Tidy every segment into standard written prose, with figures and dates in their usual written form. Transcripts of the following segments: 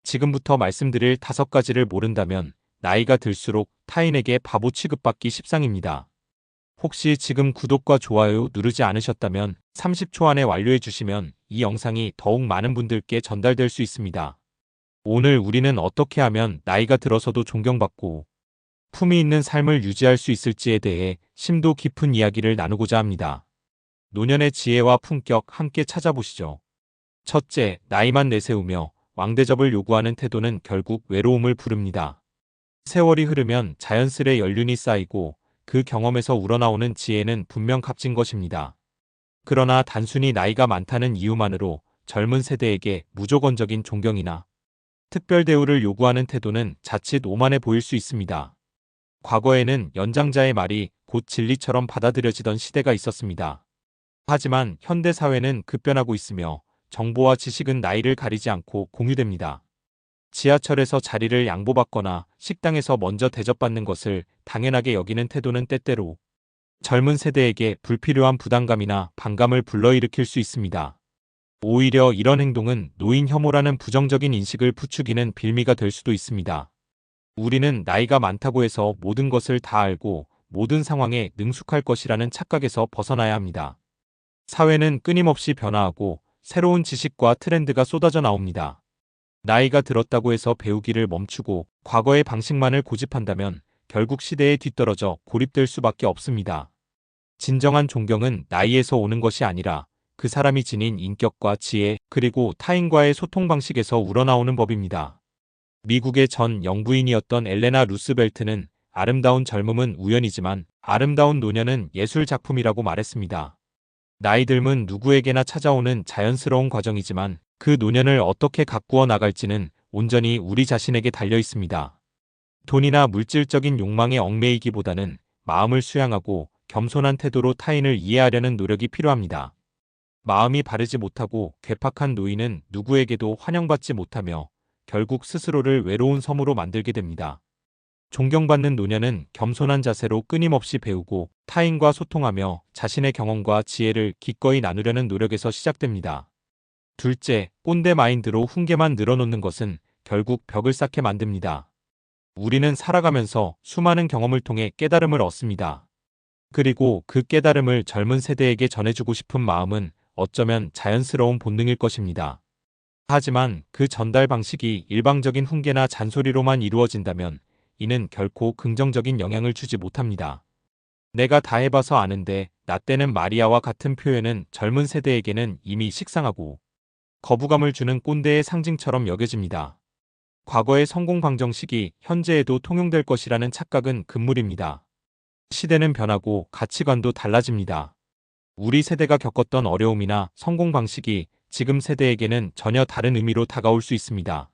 지금부터 말씀드릴 5가지를 모른다면 나이가 들수록 타인에게 바보 취급받기 십상입니다. 혹시 지금 구독과 좋아요 누르지 않으셨다면 30초 안에 완료해 주시면 이 영상이 더욱 많은 분들께 전달될 수 있습니다. 오늘 우리는 어떻게 하면 나이가 들어서도 존경받고 품위 있는 삶을 유지할 수 있을지에 대해 심도 깊은 이야기를 나누고자 합니다. 노년의 지혜와 품격 함께 찾아보시죠. 첫째, 나이만 내세우며 왕대접을 요구하는 태도는 결국 외로움을 부릅니다. 세월이 흐르면 자연스레 연륜이 쌓이고 그 경험에서 우러나오는 지혜는 분명 값진 것입니다. 그러나 단순히 나이가 많다는 이유만으로 젊은 세대에게 무조건적인 존경이나 특별 대우를 요구하는 태도는 자칫 오만해 보일 수 있습니다. 과거에는 연장자의 말이 곧 진리처럼 받아들여지던 시대가 있었습니다. 하지만 현대 사회는 급변하고 있으며 정보와 지식은 나이를 가리지 않고 공유됩니다. 지하철에서 자리를 양보받거나 식당에서 먼저 대접받는 것을 당연하게 여기는 태도는 때때로 젊은 세대에게 불필요한 부담감이나 반감을 불러일으킬 수 있습니다. 오히려 이런 행동은 노인 혐오라는 부정적인 인식을 부추기는 빌미가 될 수도 있습니다. 우리는 나이가 많다고 해서 모든 것을 다 알고 모든 상황에 능숙할 것이라는 착각에서 벗어나야 합니다. 사회는 끊임없이 변화하고 새로운 지식과 트렌드가 쏟아져 나옵니다. 나이가 들었다고 해서 배우기를 멈추고 과거의 방식만을 고집한다면 결국 시대에 뒤떨어져 고립될 수밖에 없습니다. 진정한 존경은 나이에서 오는 것이 아니라 그 사람이 지닌 인격과 지혜 그리고 타인과의 소통 방식에서 우러나오는 법입니다. 미국의 전 영부인이었던 엘레나 루스벨트는 아름다운 젊음은 우연이지만 아름다운 노년은 예술 작품이라고 말했습니다. 나이 듦은 누구에게나 찾아오는 자연스러운 과정이지만 그 노년을 어떻게 가꾸어 나갈지는 온전히 우리 자신에게 달려 있습니다. 돈이나 물질적인 욕망에 얽매이기보다는 마음을 수양하고 겸손한 태도로 타인을 이해하려는 노력이 필요합니다. 마음이 바르지 못하고 괴팍한 노인은 누구에게도 환영받지 못하며 결국 스스로를 외로운 섬으로 만들게 됩니다. 존경받는 노년은 겸손한 자세로 끊임없이 배우고 타인과 소통하며 자신의 경험과 지혜를 기꺼이 나누려는 노력에서 시작됩니다. 둘째, 꼰대 마인드로 훈계만 늘어놓는 것은 결국 벽을 쌓게 만듭니다. 우리는 살아가면서 수많은 경험을 통해 깨달음을 얻습니다. 그리고 그 깨달음을 젊은 세대에게 전해주고 싶은 마음은 어쩌면 자연스러운 본능일 것입니다. 하지만 그 전달 방식이 일방적인 훈계나 잔소리로만 이루어진다면 이는 결코 긍정적인 영향을 주지 못합니다. 내가 다 해봐서 아는데 나 때는 말이야와 같은 표현은 젊은 세대에게는 이미 식상하고 거부감을 주는 꼰대의 상징처럼 여겨집니다. 과거의 성공 방정식이 현재에도 통용될 것이라는 착각은 금물입니다. 시대는 변하고 가치관도 달라집니다. 우리 세대가 겪었던 어려움이나 성공 방식이 지금 세대에게는 전혀 다른 의미로 다가올 수 있습니다.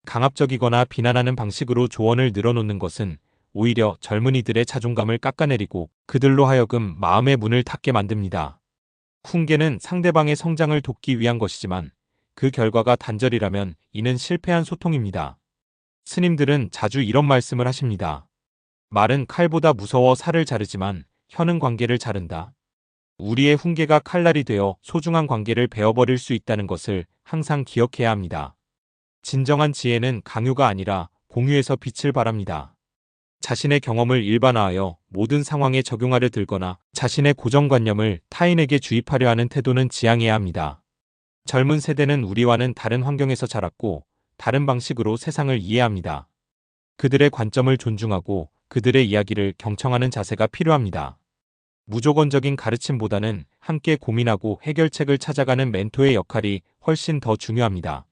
강압적이거나 비난하는 방식으로 조언을 늘어놓는 것은 오히려 젊은이들의 자존감을 깎아내리고 그들로 하여금 마음의 문을 닫게 만듭니다. 훈계는 상대방의 성장을 돕기 위한 것이지만 그 결과가 단절이라면 이는 실패한 소통입니다. 스님들은 자주 이런 말씀을 하십니다. 말은 칼보다 무서워 살을 자르지만 혀는 관계를 자른다. 우리의 훈계가 칼날이 되어 소중한 관계를 베어버릴 수 있다는 것을 항상 기억해야 합니다. 진정한 지혜는 강요가 아니라 공유에서 빛을 발합니다. 자신의 경험을 일반화하여 모든 상황에 적용하려 들거나 자신의 고정관념을 타인에게 주입하려 하는 태도는 지양해야 합니다. 젊은 세대는 우리와는 다른 환경에서 자랐고 다른 방식으로 세상을 이해합니다. 그들의 관점을 존중하고 그들의 이야기를 경청하는 자세가 필요합니다. 무조건적인 가르침보다는 함께 고민하고 해결책을 찾아가는 멘토의 역할이 훨씬 더 중요합니다.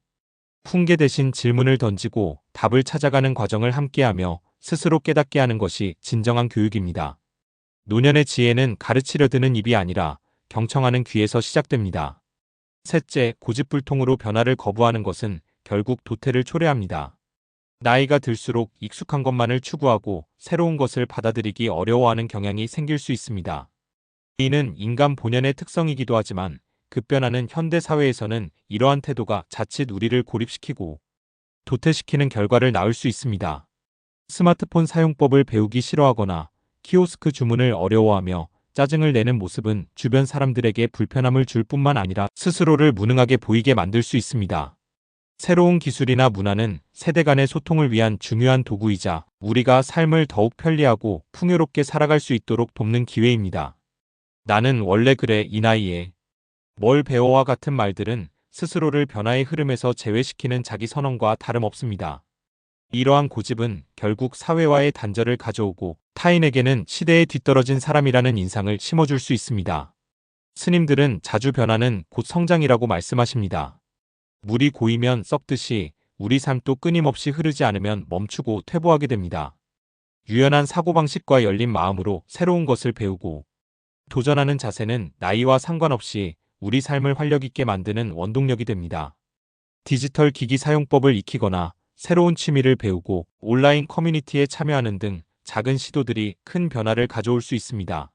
훈계 대신 질문을 던지고 답을 찾아가는 과정을 함께하며 스스로 깨닫게 하는 것이 진정한 교육입니다. 노년의 지혜는 가르치려 드는 입이 아니라 경청하는 귀에서 시작됩니다. 셋째, 고집불통으로 변화를 거부하는 것은 결국 도태를 초래합니다. 나이가 들수록 익숙한 것만을 추구하고 새로운 것을 받아들이기 어려워하는 경향이 생길 수 있습니다. 이는 인간 본연의 특성이기도 하지만 급변하는 현대 사회에서는 이러한 태도가 자칫 우리를 고립시키고 도태시키는 결과를 낳을 수 있습니다. 스마트폰 사용법을 배우기 싫어하거나 키오스크 주문을 어려워하며 짜증을 내는 모습은 주변 사람들에게 불편함을 줄 뿐만 아니라 스스로를 무능하게 보이게 만들 수 있습니다. 새로운 기술이나 문화는 세대 간의 소통을 위한 중요한 도구이자 우리가 삶을 더욱 편리하고 풍요롭게 살아갈 수 있도록 돕는 기회입니다. 나는 원래 그래 이 나이에 뭘 배워와 같은 말들은 스스로를 변화의 흐름에서 제외시키는 자기 선언과 다름없습니다. 이러한 고집은 결국 사회와의 단절을 가져오고 타인에게는 시대에 뒤떨어진 사람이라는 인상을 심어줄 수 있습니다. 스님들은 자주 변화는 곧 성장이라고 말씀하십니다. 물이 고이면 썩듯이 우리 삶도 끊임없이 흐르지 않으면 멈추고 퇴보하게 됩니다. 유연한 사고방식과 열린 마음으로 새로운 것을 배우고 도전하는 자세는 나이와 상관없이 우리 삶을 활력 있게 만드는 원동력이 됩니다. 디지털 기기 사용법을 익히거나 새로운 취미를 배우고 온라인 커뮤니티에 참여하는 등 작은 시도들이 큰 변화를 가져올 수 있습니다.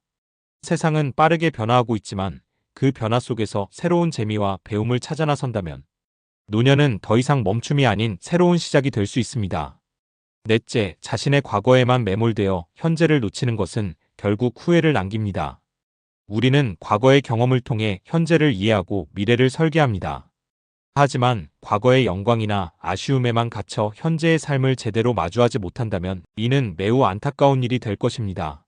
세상은 빠르게 변화하고 있지만 그 변화 속에서 새로운 재미와 배움을 찾아 나선다면 노년은 더 이상 멈춤이 아닌 새로운 시작이 될 수 있습니다. 넷째, 자신의 과거에만 매몰되어 현재를 놓치는 것은 결국 후회를 남깁니다. 우리는 과거의 경험을 통해 현재를 이해하고 미래를 설계합니다. 하지만 과거의 영광이나 아쉬움에만 갇혀 현재의 삶을 제대로 마주하지 못한다면 이는 매우 안타까운 일이 될 것입니다.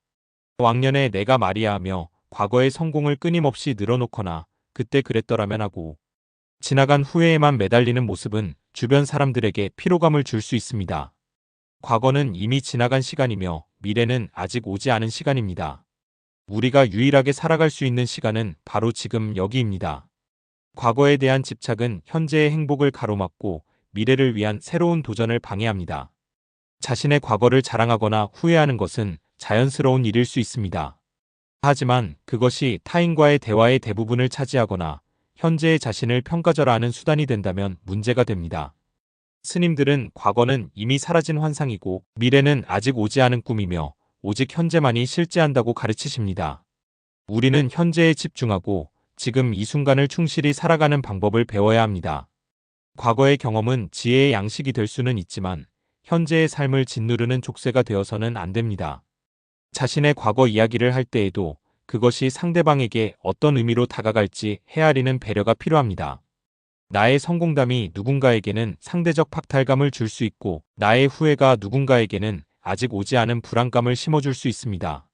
왕년에 내가 말이야 하며 과거의 성공을 끊임없이 늘어놓거나 그때 그랬더라면 하고 지나간 후회에만 매달리는 모습은 주변 사람들에게 피로감을 줄 수 있습니다. 과거는 이미 지나간 시간이며 미래는 아직 오지 않은 시간입니다. 우리가 유일하게 살아갈 수 있는 시간은 바로 지금 여기입니다. 과거에 대한 집착은 현재의 행복을 가로막고 미래를 위한 새로운 도전을 방해합니다. 자신의 과거를 자랑하거나 후회하는 것은 자연스러운 일일 수 있습니다. 하지만 그것이 타인과의 대화의 대부분을 차지하거나 현재의 자신을 평가절하하는 수단이 된다면 문제가 됩니다. 스님들은 과거는 이미 사라진 환상이고 미래는 아직 오지 않은 꿈이며 오직 현재만이 실제한다고 가르치십니다. 우리는 현재에 집중하고 지금 이 순간을 충실히 살아가는 방법을 배워야 합니다. 과거의 경험은 지혜의 양식이 될 수는 있지만 현재의 삶을 짓누르는 족쇄가 되어서는 안 됩니다. 자신의 과거 이야기를 할 때에도 그것이 상대방에게 어떤 의미로 다가갈지 헤아리는 배려가 필요합니다. 나의 성공담이 누군가에게는 상대적 박탈감을 줄 수 있고 나의 후회가 누군가에게는 아직 오지 않은 불안감을 심어줄 수 있습니다.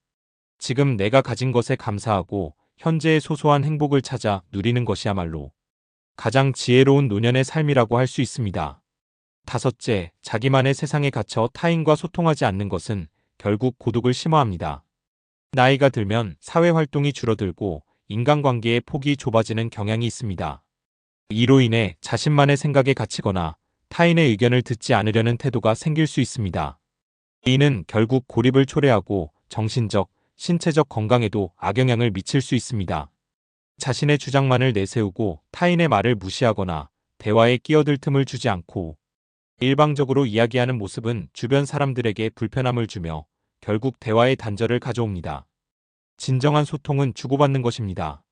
지금 내가 가진 것에 감사하고 현재의 소소한 행복을 찾아 누리는 것이야말로 가장 지혜로운 노년의 삶이라고 할 수 있습니다. 다섯째, 자기만의 세상에 갇혀 타인과 소통하지 않는 것은 결국 고독을 심어합니다. 나이가 들면 사회활동이 줄어들고 인간관계의 폭이 좁아지는 경향이 있습니다. 이로 인해 자신만의 생각에 갇히거나 타인의 의견을 듣지 않으려는 태도가 생길 수 있습니다. 이는 결국 고립을 초래하고 정신적, 신체적 건강에도 악영향을 미칠 수 있습니다. 자신의 주장만을 내세우고 타인의 말을 무시하거나 대화에 끼어들 틈을 주지 않고 일방적으로 이야기하는 모습은 주변 사람들에게 불편함을 주며 결국 대화의 단절을 가져옵니다. 진정한 소통은 주고받는 것입니다.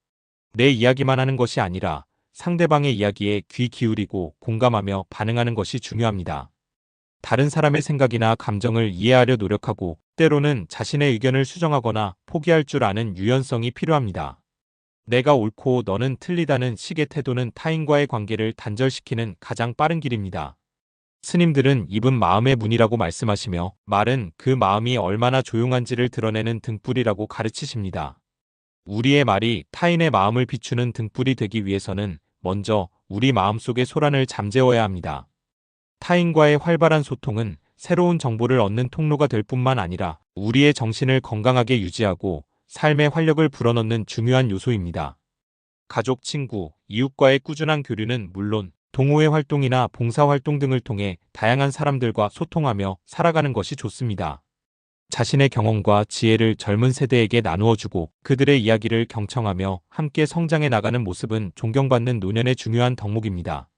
내 이야기만 하는 것이 아니라 상대방의 이야기에 귀 기울이고 공감하며 반응하는 것이 중요합니다. 다른 사람의 생각이나 감정을 이해하려 노력하고 때로는 자신의 의견을 수정하거나 포기할 줄 아는 유연성이 필요합니다. 내가 옳고 너는 틀리다는 식의 태도는 타인과의 관계를 단절시키는 가장 빠른 길입니다. 스님들은 입은 마음의 문이라고 말씀하시며 말은 그 마음이 얼마나 조용한지를 드러내는 등불이라고 가르치십니다. 우리의 말이 타인의 마음을 비추는 등불이 되기 위해서는 먼저 우리 마음속의 소란을 잠재워야 합니다. 타인과의 활발한 소통은 새로운 정보를 얻는 통로가 될 뿐만 아니라 우리의 정신을 건강하게 유지하고 삶의 활력을 불어넣는 중요한 요소입니다. 가족, 친구, 이웃과의 꾸준한 교류는 물론 동호회 활동이나 봉사활동 등을 통해 다양한 사람들과 소통하며 살아가는 것이 좋습니다. 자신의 경험과 지혜를 젊은 세대에게 나누어주고 그들의 이야기를 경청하며 함께 성장해 나가는 모습은 존경받는 노년의 중요한 덕목입니다.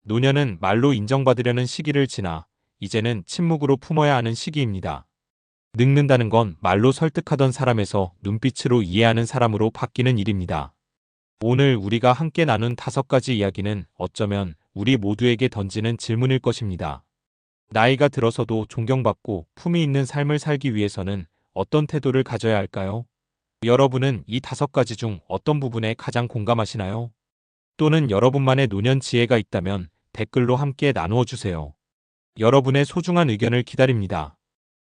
노년은 말로 인정받으려는 시기를 지나 이제는 침묵으로 품어야 하는 시기입니다. 늙는다는 건 말로 설득하던 사람에서 눈빛으로 이해하는 사람으로 바뀌는 일입니다. 오늘 우리가 함께 나눈 5가지 이야기는 어쩌면 우리 모두에게 던지는 질문일 것입니다. 나이가 들어서도 존경받고 품위 있는 삶을 살기 위해서는 어떤 태도를 가져야 할까요? 여러분은 이 5가지 중 어떤 부분에 가장 공감하시나요? 또는 여러분만의 노년 지혜가 있다면 댓글로 함께 나누어 주세요. 여러분의 소중한 의견을 기다립니다.